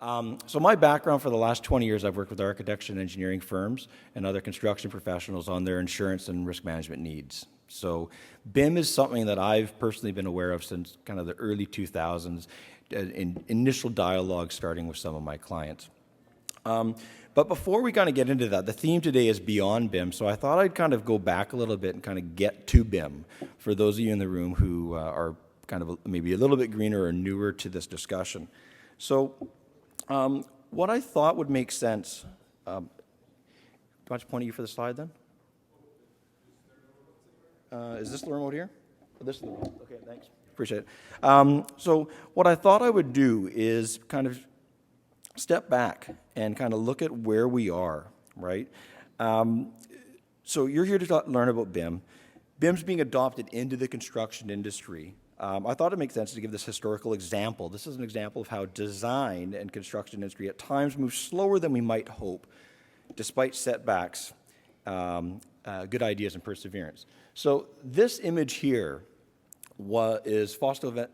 So my background for the last 20 years, I've worked with architecture and engineering firms and other construction professionals on their insurance and risk management needs. So BIM is something that I've personally been aware of since kind of the early 2000s, in initial dialogue starting with some of my clients. But before we kind of get into that, the theme today is beyond BIM, so I thought I'd kind of go back a little bit and kind of get to BIM for those of you in the room who are kind of maybe a little bit greener or newer to this discussion. So what I thought would make sense, do I have to point at you for the slide then? Is this the remote here? Oh, this is the remote. Okay, thanks. Appreciate it. So what I thought I would do is kind of step back and kind of look at where we are, right? So you're here to learn about BIM. BIM's being adopted into the construction industry. I thought it makes sense to give this historical example. This is an example of how design and construction industry at times move slower than we might hope, despite setbacks, good ideas, and perseverance. So this image here is Fausto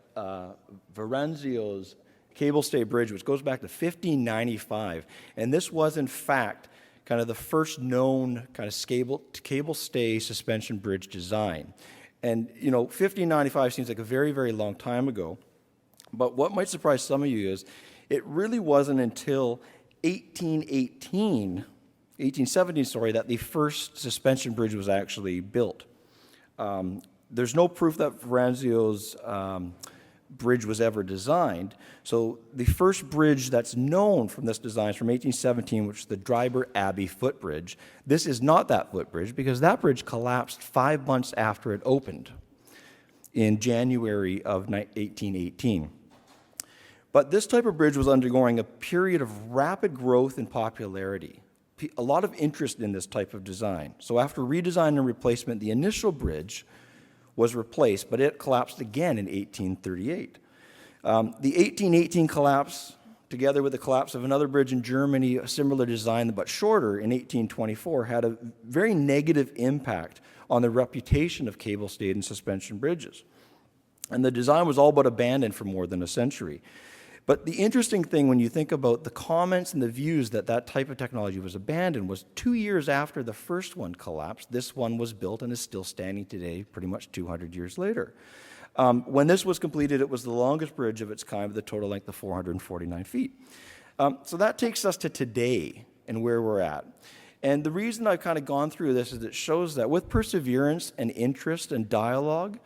Verenzio's cable stay bridge, which goes back to 1595. And this was, in fact, kind of the first known kind of cable stay suspension bridge design. And, you know, 1595 seems like a very, very long time ago. But what might surprise some of you is it really wasn't until 1817, that the first suspension bridge was actually built. There's no proof that Verenzio's bridge was ever designed. So the first bridge that's known from this design is from 1817, which is the Dryburgh Abbey footbridge. This is not that footbridge because that bridge collapsed 5 months after it opened in January of 1818. But this type of bridge was undergoing a period of rapid growth in popularity, a lot of interest in this type of design. So after redesign and replacement, the initial bridge was replaced, but it collapsed again in 1838. The 1818 collapse, together with the collapse of another bridge in Germany, a similar design but shorter, in 1824, had a very negative impact on the reputation of cable-stayed and suspension bridges. And the design was all but abandoned for more than a century. But the interesting thing when you think about the comments and the views that that type of technology was abandoned was 2 years after the first one collapsed, this one was built and is still standing today, pretty much 200 years later. When this was completed, it was the longest bridge of its kind with a total length of 449 feet. So that takes us to today and where we're at. And the reason I've kind of gone through this is it shows that with perseverance and interest and dialogue,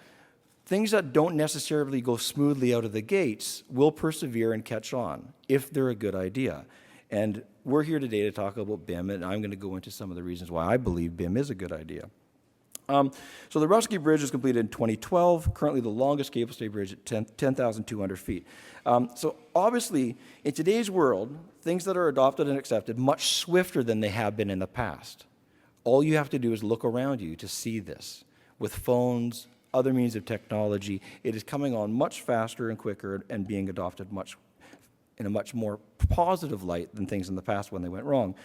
things that don't necessarily go smoothly out of the gates will persevere and catch on if they're a good idea. And we're here today to talk about BIM, and I'm going to go into some of the reasons why I believe BIM is a good idea. So the Rusky Bridge was completed in 2012, currently the longest cable stay bridge at 10,200 feet. So obviously, in today's world, things that are adopted and accepted much swifter than they have been in the past. All you have to do is look around you to see this. With phones, other means of technology, it is coming on much faster and quicker and being adopted in a much more positive light than things in the past when they went wrong.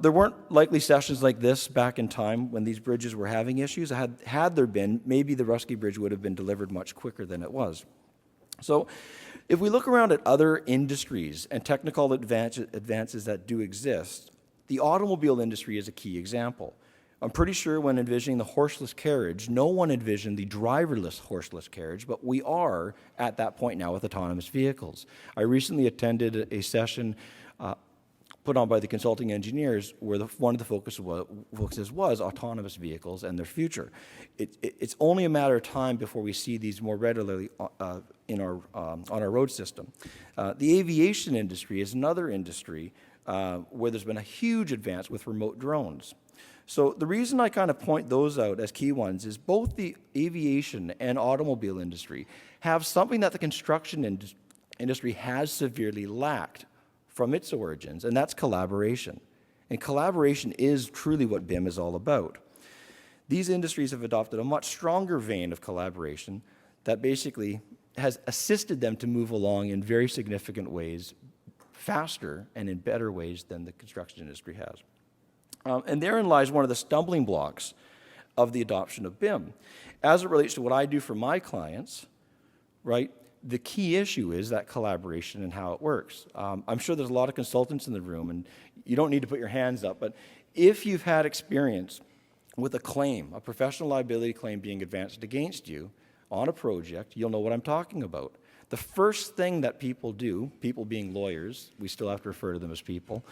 There weren't likely sessions like this back in time when these bridges were having issues. Had there been, maybe the Rusky Bridge would have been delivered much quicker than it was. So if we look around at other industries and technical advances that do exist, the automobile industry is a key example. I'm pretty sure when envisioning the horseless carriage, no one envisioned the driverless horseless carriage, but we are at that point now with autonomous vehicles. I recently attended a session put on by the consulting engineers where one of the focuses was autonomous vehicles and their future. It's only a matter of time before we see these more readily on our road system. The aviation industry is another industry where there's been a huge advance with remote drones. So the reason I kind of point those out as key ones is both the aviation and automobile industry have something that the construction industry has severely lacked from its origins, and that's collaboration. And collaboration is truly what BIM is all about. These industries have adopted a much stronger vein of collaboration that basically has assisted them to move along in very significant ways, faster and in better ways than the construction industry has. And therein lies one of the stumbling blocks of the adoption of BIM. As it relates to what I do for my clients, right, the key issue is that collaboration and how it works. I'm sure there's a lot of consultants in the room, and you don't need to put your hands up, but if you've had experience with a claim, a professional liability claim being advanced against you on a project, you'll know what I'm talking about. The first thing that people do, people being lawyers, we still have to refer to them as people,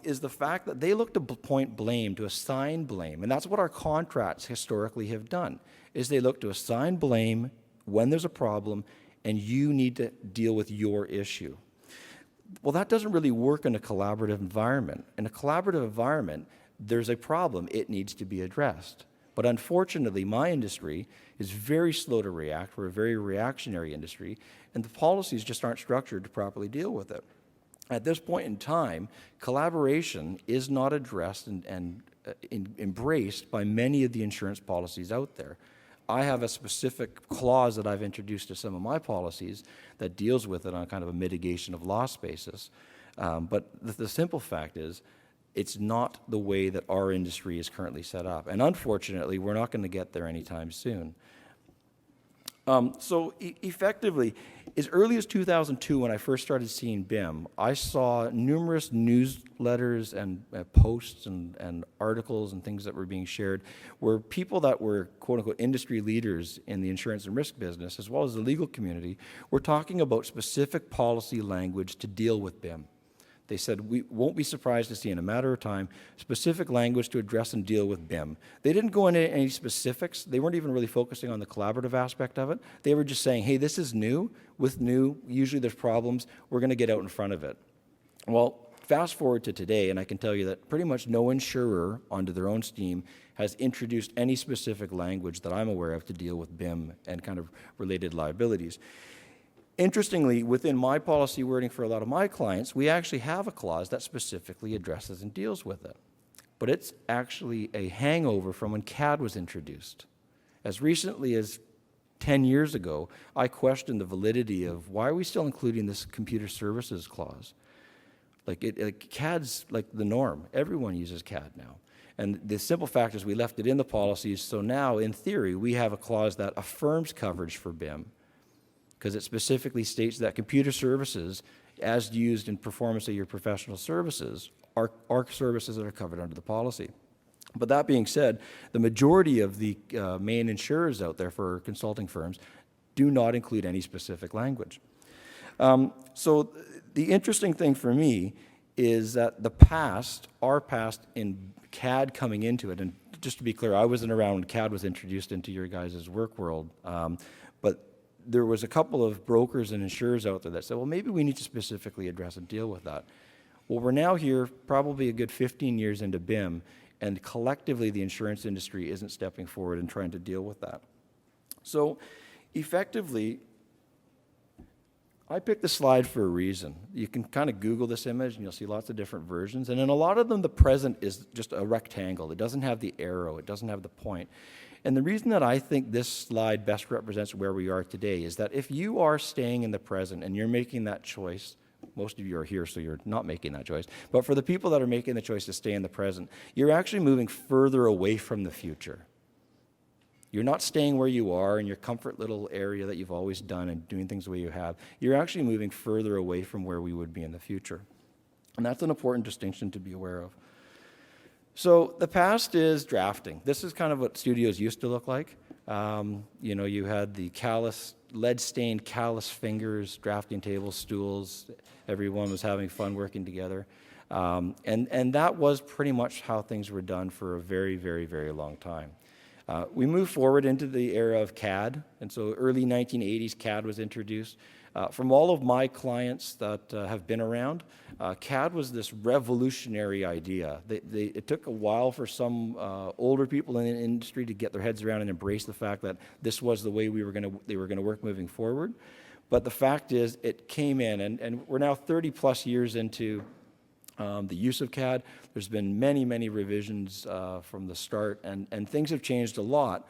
is the fact that they look to point blame, to assign blame. And that's what our contracts historically have done, is they look to assign blame when there's a problem and you need to deal with your issue. Well, that doesn't really work in a collaborative environment. In a collaborative environment, there's a problem, it needs to be addressed. But unfortunately, my industry is very slow to react. We're a very reactionary industry, and the policies just aren't structured to properly deal with it. At this point in time, collaboration is not addressed and embraced by many of the insurance policies out there. I have a specific clause that I've introduced to some of my policies that deals with it on kind of a mitigation of loss basis. But the simple fact is, it's not the way that our industry is currently set up. And unfortunately, we're not going to get there anytime soon. Effectively, as early as 2002, when I first started seeing BIM, I saw numerous newsletters and posts and articles and things that were being shared where people that were quote-unquote industry leaders in the insurance and risk business, as well as the legal community, were talking about specific policy language to deal with BIM. They said, we won't be surprised to see in a matter of time specific language to address and deal with BIM. They didn't go into any specifics. They weren't even really focusing on the collaborative aspect of it. They were just saying, hey, this is new. With new, usually there's problems. We're going to get out in front of it. Well, fast forward to today, and I can tell you that pretty much no insurer onto their own steam has introduced any specific language that I'm aware of to deal with BIM and kind of related liabilities. Interestingly, within my policy wording for a lot of my clients, we actually have a clause that specifically addresses and deals with it. But it's actually a hangover from when CAD was introduced. As recently as 10 years ago, I questioned the validity of why are we still including this computer services clause? CAD's like the norm. Everyone uses CAD now. And the simple fact is we left it in the policies, so now, in theory, we have a clause that affirms coverage for BIM, because it specifically states that computer services, as used in performance of your professional services, are services that are covered under the policy. But that being said, the majority of the main insurers out there for consulting firms do not include any specific language. So the interesting thing for me is that our past in CAD coming into it, and just to be clear, I wasn't around when CAD was introduced into your guys' work world, but there was a couple of brokers and insurers out there that said, well, maybe we need to specifically address and deal with that. Well, we're now here probably a good 15 years into BIM, and collectively the insurance industry isn't stepping forward and trying to deal with that. So effectively, I picked the slide for a reason. You can kind of Google this image and you'll see lots of different versions, and in a lot of them the present is just a rectangle. It doesn't have the arrow, it doesn't have the point. And the reason that I think this slide best represents where we are today is that if you are staying in the present and you're making that choice, most of you are here, so you're not making that choice, but for the people that are making the choice to stay in the present, you're actually moving further away from the future. You're not staying where you are in your comfort little area that you've always done and doing things the way you have. You're actually moving further away from where we would be in the future. And that's an important distinction to be aware of. So the past is drafting. This is kind of what studios used to look like. You had the lead-stained callous fingers, drafting tables, stools. Everyone was having fun working together. And that was pretty much how things were done for a very, very, very long time. We moved forward into the era of CAD, and so early 1980s CAD was introduced. From all of my clients that have been around, CAD was this revolutionary idea. It took a while for some older people in the industry to get their heads around and embrace the fact that this was the way they were going to work moving forward. But the fact is, it came in, and we're now 30 plus years into the use of CAD. There's been many, many revisions from the start, and things have changed a lot.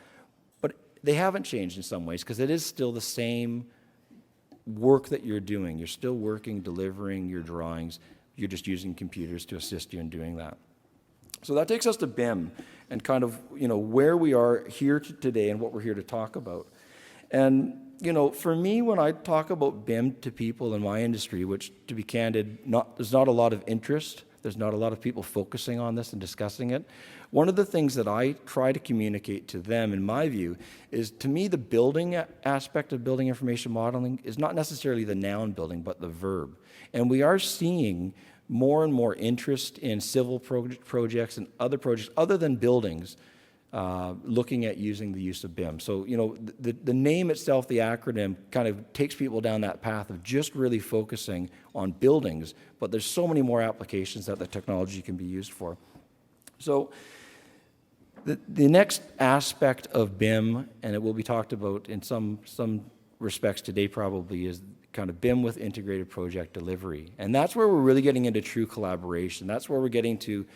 But they haven't changed in some ways, because it is still the same work that you're doing. You're still working, delivering your drawings. You're just using computers to assist you in doing that. So that takes us to BIM and kind of where we are here today and what we're here to talk about. And for me, when I talk about BIM to people in my industry, which, to be candid, there's not a lot of interest, there's not a lot of people focusing on this and discussing it. One of the things that I try to communicate to them, in my view, is, to me, the building aspect of building information modeling is not necessarily the noun building, but the verb. And we are seeing more and more interest in civil projects and other projects other than buildings, looking at using the use of BIM. So, the name itself, the acronym, kind of takes people down that path of just really focusing on buildings, but there's so many more applications that the technology can be used for. So, the next aspect of BIM, and it will be talked about in some respects today probably, is kind of BIM with integrated project delivery. And that's where we're really getting into true collaboration. That's where we're getting to,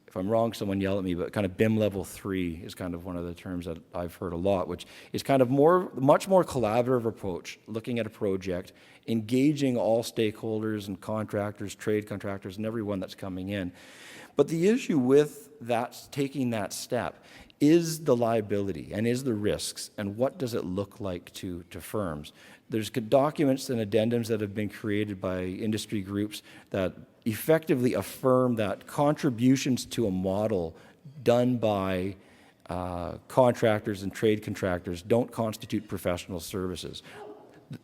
if I'm wrong, someone yell at me, but kind of BIM level 3 is kind of one of the terms that I've heard a lot, which is kind of much more collaborative approach, looking at a project, engaging all stakeholders and contractors, trade contractors, and everyone that's coming in. But the issue with that, taking that step, is the liability and is the risks, and what does it look like to firms. There's documents and addendums that have been created by industry groups that effectively affirm that contributions to a model done by contractors and trade contractors don't constitute professional services.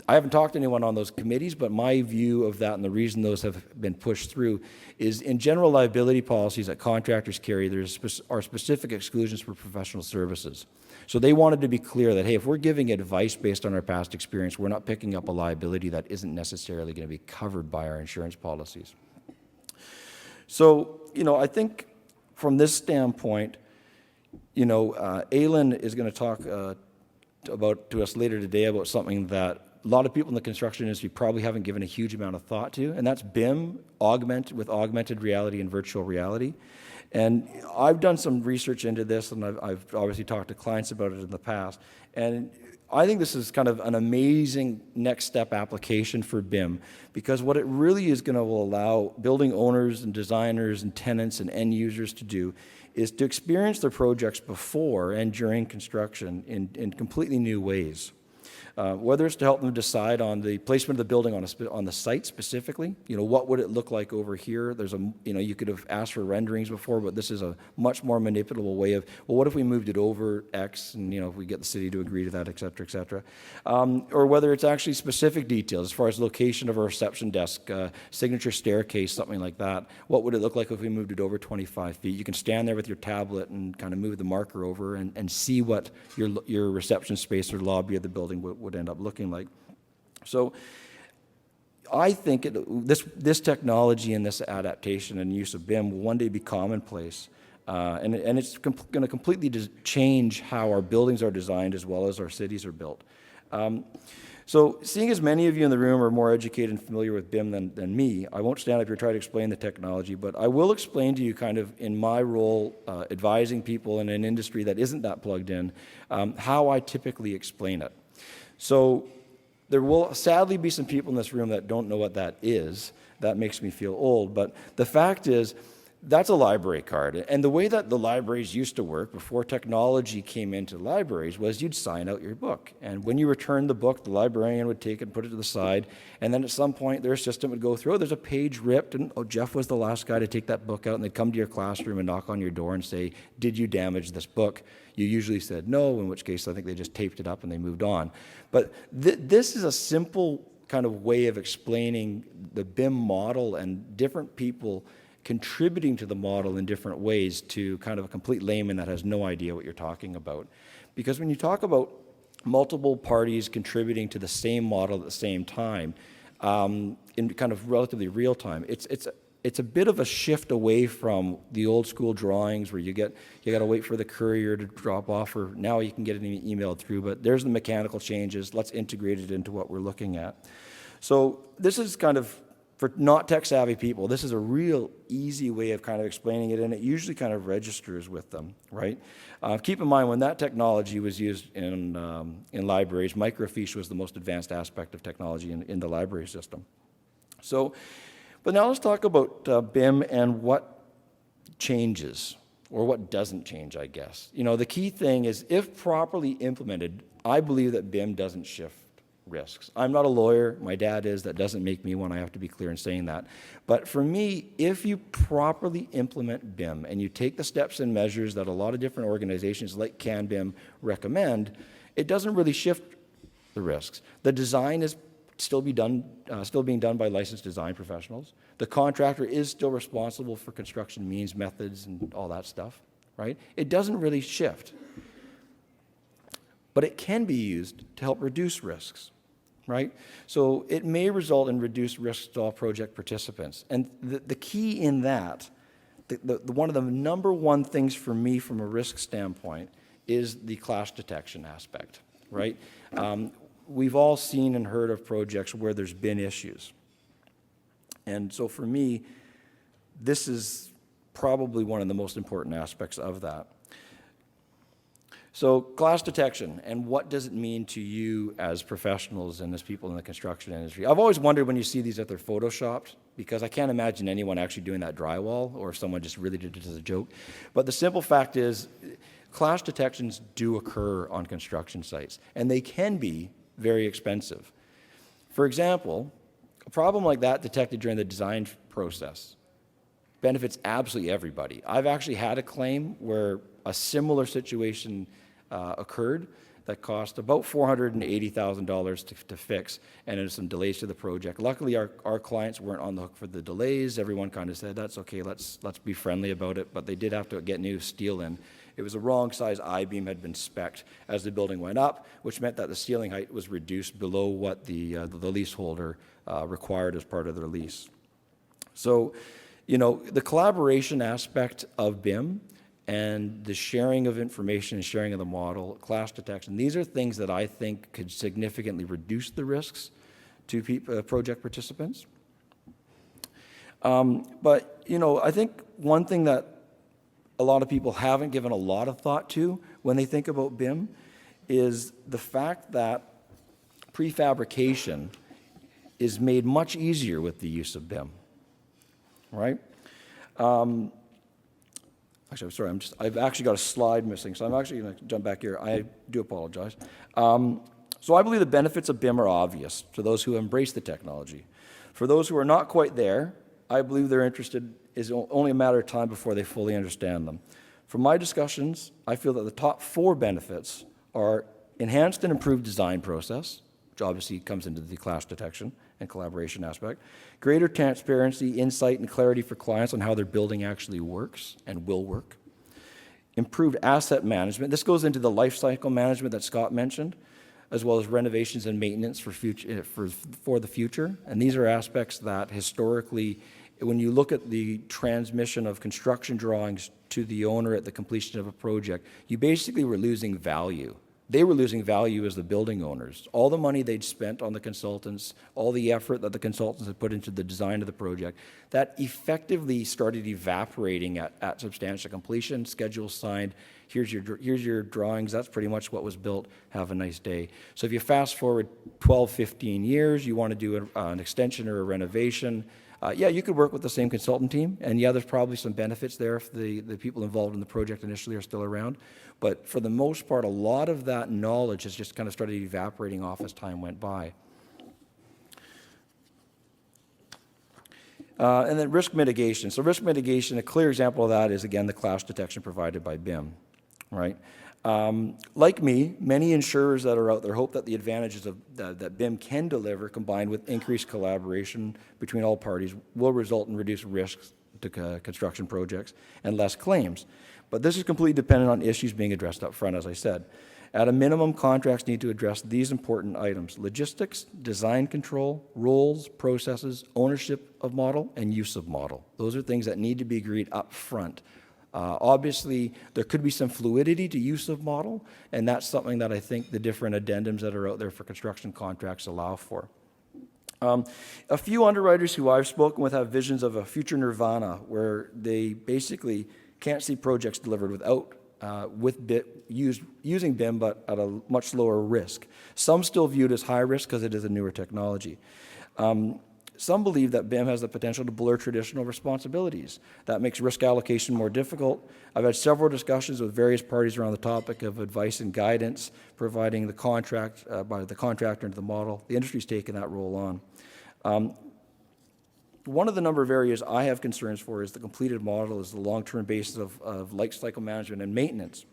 I haven't talked to anyone on those committees, but my view of that, and the reason those have been pushed through, is in general liability policies that contractors carry, there are specific exclusions for professional services. So they wanted to be clear that, hey, if we're giving advice based on our past experience, we're not picking up a liability that isn't necessarily going to be covered by our insurance policies. So, I think from this standpoint, Aylin is going to talk to us later today about something that a lot of people in the construction industry probably haven't given a huge amount of thought to, and that's BIM with augmented reality and virtual reality. And I've done some research into this, and I've obviously talked to clients about it in the past, and I think this is kind of an amazing next step application for BIM, because what it really is going to allow building owners and designers and tenants and end users to do is to experience their projects before and during construction in completely new ways. Whether it's to help them decide on the placement of the building on the site specifically, what would it look like over here? There's you could have asked for renderings before, but this is a much more manipulable way of, well, what if we moved it over X, and if we get the city to agree to that, et cetera, et cetera. Or whether it's actually specific details as far as location of a reception desk, signature staircase, something like that. What would it look like if we moved it over 25 feet? You can stand there with your tablet and kind of move the marker over and see what your reception space or lobby of the building would end up looking like. So I think this technology and this adaptation and use of BIM will one day be commonplace, and it's going to completely change how our buildings are designed as well as our cities are built. So seeing as many of you in the room are more educated and familiar with BIM than me, I won't stand up here and try to explain the technology, but I will explain to you kind of in my role advising people in an industry that isn't that plugged in, how I typically explain it. So there will sadly be some people in this room that don't know what that is. That makes me feel old, but the fact is, that's a library card. And the way that the libraries used to work before technology came into libraries was you'd sign out your book. And when you returned the book, the librarian would take it and put it to the side. And then at some point, their assistant would go through, oh, there's a page ripped, and oh, Jeff was the last guy to take that book out. And they'd come to your classroom and knock on your door and say, did you damage this book? You usually said no, in which case I think they just taped it up and they moved on. But this is a simple kind of way of explaining the BIM model and different people contributing to the model in different ways to kind of a complete layman that has no idea what you're talking about. Because when you talk about multiple parties contributing to the same model at the same time, in kind of relatively real time, it's a bit of a shift away from the old school drawings where you got to wait for the courier to drop off, or now you can get it emailed through, but there's the mechanical changes, let's integrate it into what we're looking at. So this is kind of, for not tech-savvy people, this is a real easy way of kind of explaining it, and it usually kind of registers with them, right? Keep in mind, when that technology was used in libraries, microfiche was the most advanced aspect of technology in the library system. So, but now let's talk about BIM and what changes. or what doesn't change, I guess. You know, the key thing is, if properly implemented, I believe that BIM doesn't shift risks. I'm not a lawyer, my dad is, that doesn't make me one, I have to be clear in saying that. But for me, if you properly implement BIM and you take the steps and measures that a lot of different organizations like CanBIM recommend, it doesn't really shift the risks. The design is still being done by licensed design professionals. The contractor is still responsible for construction means, methods, and all that stuff, right? It doesn't really shift. But it can be used to help reduce risks, right? So it may result in reduced risks to all project participants. And the key in that, one of the number one things for me from a risk standpoint is the clash detection aspect, right? We've all seen and heard of projects where there's been issues. And so for me, this is probably one of the most important aspects of that. So clash detection, and what does it mean to you as professionals and as people in the construction industry? I've always wondered when you see these that they're photoshopped, because I can't imagine anyone actually doing that drywall, or if someone just really did it as a joke. But the simple fact is, clash detections do occur on construction sites, and they can be very expensive. For example, a problem like that detected during the design process benefits absolutely everybody. I've actually had a claim where a similar situation occurred that cost about $480,000 to fix, and there's some delays to the project. Luckily, our clients weren't on the hook for the delays. Everyone kind of said, that's okay, let's be friendly about it, but they did have to get new steel in. It was a wrong size I-beam had been spec'd as the building went up, which meant that the ceiling height was reduced below what the leaseholder required as part of their lease. So, you know, the collaboration aspect of BIM and the sharing of information and sharing of the model, clash detection, these are things that I think could significantly reduce the risks to project participants. But, you know, I think one thing that a lot of people haven't given a lot of thought to when they think about BIM is the fact that prefabrication is made much easier with the use of BIM, right? Actually, I'm sorry, I've actually got a slide missing, so I'm actually going to jump back here. I do apologize. So I believe the benefits of BIM are obvious to those who embrace the technology. For those who are not quite there, I believe they're interested is only a matter of time before they fully understand them. From my discussions, I feel that the top 4 benefits are enhanced and improved design process, which obviously comes into the clash detection and collaboration aspect, greater transparency, insight, and clarity for clients on how their building actually works and will work, improved asset management. This goes into the life cycle management that Scott mentioned, as well as renovations and maintenance for the future. And these are aspects that historically, when you look at the transmission of construction drawings to the owner at the completion of a project, you basically were losing value. They were losing value as the building owners. All the money they'd spent on the consultants, all the effort that the consultants had put into the design of the project, that effectively started evaporating at substantial completion, schedules signed, here's your drawings, that's pretty much what was built, have a nice day. So if you fast forward 12, 15 years, you want to do an extension or a renovation, yeah, you could work with the same consultant team, and yeah, there's probably some benefits there if the people involved in the project initially are still around. But for the most part, a lot of that knowledge has just kind of started evaporating off as time went by. And then risk mitigation. So risk mitigation, a clear example of that is, again, the clash detection provided by BIM, right? Like me, many insurers that are out there hope that the advantages of that BIM can deliver, combined with increased collaboration between all parties, will result in reduced risks to construction projects and less claims. But this is completely dependent on issues being addressed up front, as I said. At a minimum, contracts need to address these important items: logistics, design control, roles, processes, ownership of model, and use of model. Those are things that need to be agreed up front. Obviously, there could be some fluidity to use of model, and that's something that I think the different addendums that are out there for construction contracts allow for. A few underwriters who I've spoken with have visions of a future nirvana where they basically can't see projects delivered without using BIM, but at a much lower risk. Some still view it as high risk because it is a newer technology. some believe that BIM has the potential to blur traditional responsibilities. That makes risk allocation more difficult. I've had several discussions with various parties around the topic of advice and guidance, providing the contract by the contractor into the model. The industry's taken that role on. One of the number of areas I have concerns for is the completed model is the long-term basis of life cycle management and maintenance.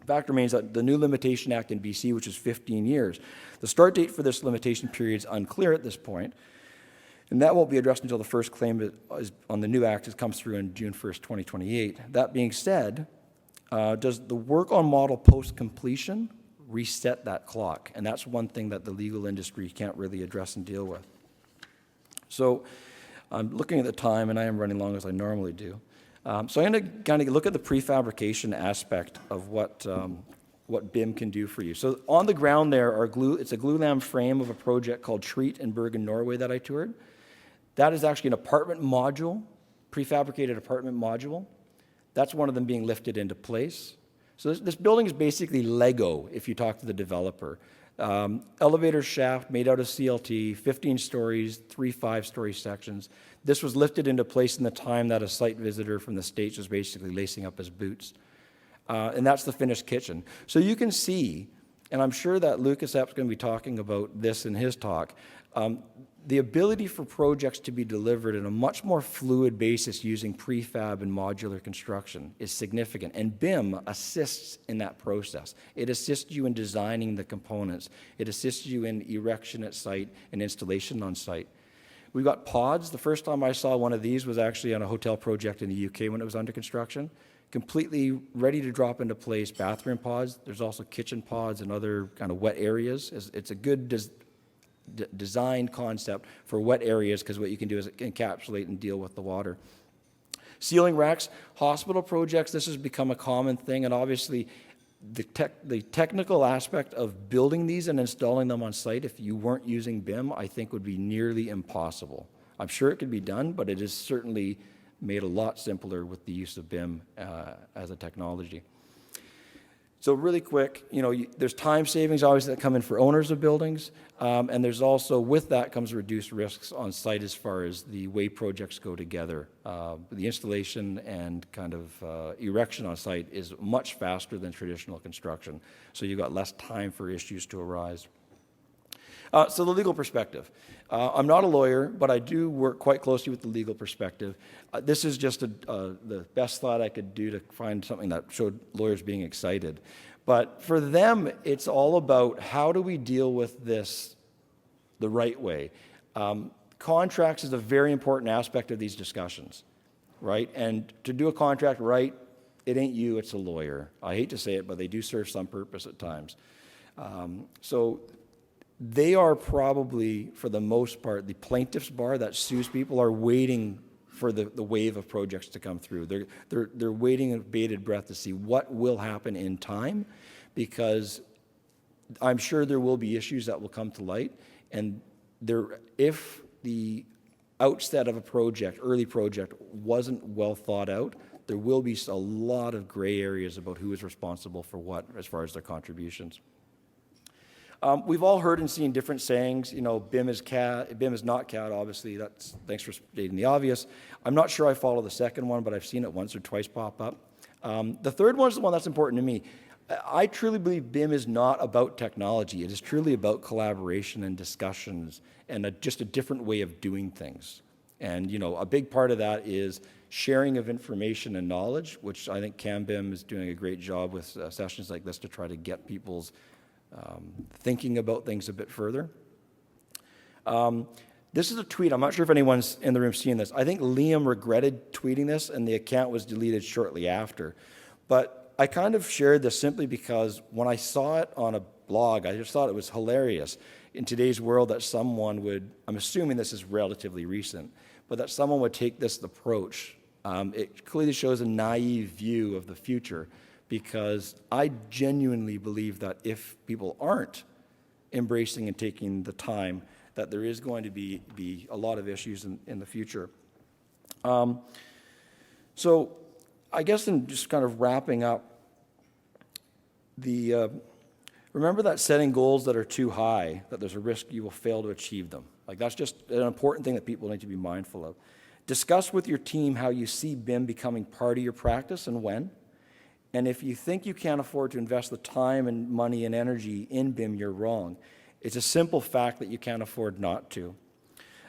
The fact remains that the new Limitation Act in BC, which is 15 years, the start date for this limitation period is unclear at this point, and that won't be addressed until the first claim on the new act comes through on June 1st, 2028. That being said, does the work on model post-completion reset that clock? And that's one thing that the legal industry can't really address and deal with. So I'm looking at the time, and I am running long as I normally do. So I'm going to kind of look at the prefabrication aspect of what BIM can do for you. So on the ground there are it's a glulam frame of a project called Treat in Bergen, Norway that I toured. That is actually an apartment module, prefabricated apartment module. That's one of them being lifted into place. So this building is basically Lego if you talk to the developer. Elevator shaft made out of CLT, 15 stories, 3 5-story sections. This was lifted into place in the time that a site visitor from the States was basically lacing up his boots. And that's the finished kitchen. So you can see, and I'm sure that Lucas Epp's going to be talking about this in his talk, the ability for projects to be delivered in a much more fluid basis using prefab and modular construction is significant. And BIM assists in that process. It assists you in designing the components. It assists you in erection at site and installation on site. We've got pods. The first time I saw one of these was actually on a hotel project in the UK when it was under construction. Completely ready to drop into place bathroom pods. There's also kitchen pods and other kind of wet areas. It's a good design concept for wet areas because what you can do is encapsulate and deal with the water. Ceiling racks, hospital projects, this has become a common thing, and obviously the technical aspect of building these and installing them on site, if you weren't using BIM, I think would be nearly impossible. I'm sure it could be done, but it is certainly made a lot simpler with the use of BIM as a technology. So really quick, there's time savings obviously that come in for owners of buildings, and there's also, with that comes reduced risks on site as far as the way projects go together. The installation and kind of erection on site is much faster than traditional construction, so you've got less time for issues to arise. So the legal perspective. I'm not a lawyer, but I do work quite closely with the legal perspective. This is just the best thought I could do to find something that showed lawyers being excited. But for them, it's all about how do we deal with this the right way. Contracts is a very important aspect of these discussions, right? And to do a contract right, it ain't you, it's a lawyer. I hate to say it, but they do serve some purpose at times. So they are probably, for the most part, the plaintiff's bar that sues people are waiting for the wave of projects to come through. They're waiting with bated breath to see what will happen in time, because I'm sure there will be issues that will come to light, and if the outset of a project, early project, wasn't well thought out, there will be a lot of gray areas about who is responsible for what as far as their contributions. We've all heard and seen different sayings. BIM is CAD, BIM is not CAD, obviously. Thanks for stating the obvious. I'm not sure I follow the second one, but I've seen it once or twice pop up. The third one is the one that's important to me. I truly believe BIM is not about technology. It is truly about collaboration and discussions and just a different way of doing things. And, a big part of that is sharing of information and knowledge, which I think CAMBIM is doing a great job with sessions like this to try to get people's thinking about things a bit further. This is a tweet. I'm not sure if anyone's in the room seen this. I think Liam regretted tweeting this, and the account was deleted shortly after. But I kind of shared this simply because when I saw it on a blog, I just thought it was hilarious in today's world that someone would, I'm assuming this is relatively recent, but that someone would take this approach. It clearly shows a naive view of the future, because I genuinely believe that if people aren't embracing and taking the time, that there is going to be a lot of issues in the future. So I guess in just kind of wrapping up, remember that setting goals that are too high, that there's a risk you will fail to achieve them. Like, that's just an important thing that people need to be mindful of. Discuss with your team how you see BIM becoming part of your practice and when. And if you think you can't afford to invest the time and money and energy in BIM, you're wrong. It's a simple fact that you can't afford not to.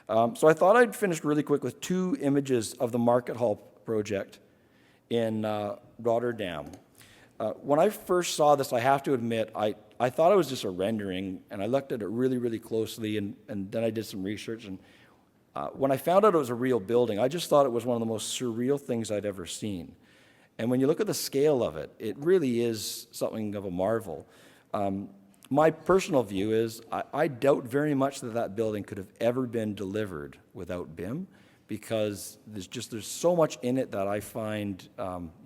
So I thought I'd finish really quick with 2 images of the Market Hall project in Rotterdam. When I first saw this, I have to admit, I thought it was just a rendering, and I looked at it really, really closely, and then I did some research. And when I found out it was a real building, I just thought it was one of the most surreal things I'd ever seen. And when you look at the scale of it, it really is something of a marvel. My personal view is I doubt very much that that building could have ever been delivered without BIM, because there's so much in it that I find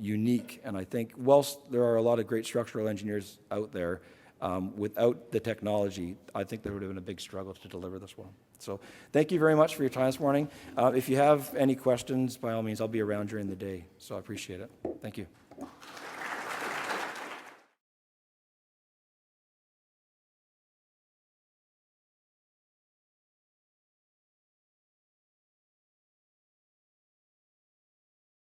unique. And I think whilst there are a lot of great structural engineers out there, without the technology, I think there would have been a big struggle to deliver this one. So thank you very much for your time this morning. If you have any questions, by all means, I'll be around during the day. So I appreciate it. Thank you.